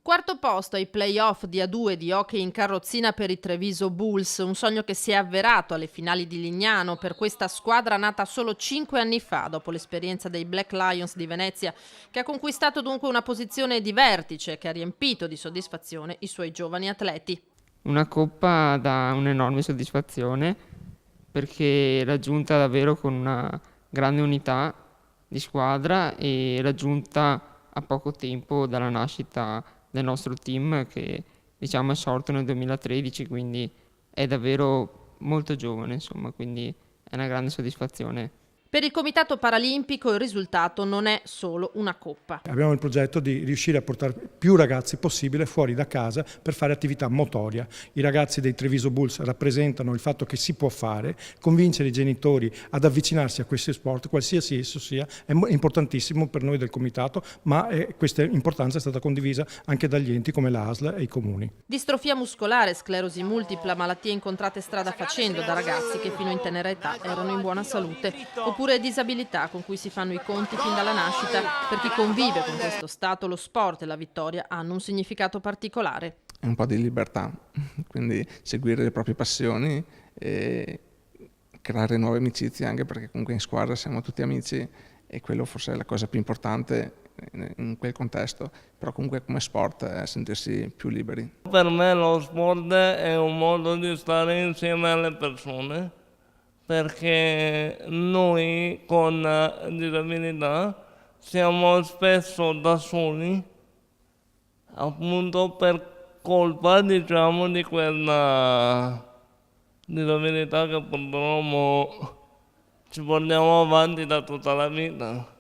Quarto posto ai play-off di A2 di hockey in carrozzina per i Treviso Bulls, un sogno che si è avverato alle finali di Lignano per questa squadra nata solo 5 anni fa, dopo l'esperienza dei Black Lions di Venezia, che ha conquistato dunque una posizione di vertice e che ha riempito di soddisfazione i suoi giovani atleti. Una coppa dà un'enorme soddisfazione perché raggiunta davvero con una grande unità di squadra e raggiunta a poco tempo dalla nascita del nostro team che diciamo è sorto nel 2013, quindi è davvero molto giovane, insomma, quindi è una grande soddisfazione. Per il Comitato Paralimpico il risultato non è solo una coppa. Abbiamo il progetto di riuscire a portare più ragazzi possibile fuori da casa per fare attività motoria. I ragazzi dei Treviso Bulls rappresentano il fatto che si può fare, convincere i genitori ad avvicinarsi a questi sport, qualsiasi esso sia, è importantissimo per noi del Comitato, ma questa importanza è stata condivisa anche dagli enti come l'ASL e i comuni. Distrofia muscolare, sclerosi multipla, malattie incontrate strada facendo da ragazzi che fino in tenera età erano in buona salute, oppure disabilità con cui si fanno i conti fin dalla nascita. Per chi convive con questo stato, lo sport e la vittoria hanno un significato particolare. È un po' di libertà, quindi seguire le proprie passioni e creare nuove amicizie, anche perché comunque in squadra siamo tutti amici e quello forse è la cosa più importante in quel contesto, però comunque come sport è sentirsi più liberi. Per me lo sport è un modo di stare insieme alle persone, perché noi con disabilità siamo spesso da soli, appunto per colpa, diciamo, di quella disabilità che purtroppo ci portiamo avanti da tutta la vita.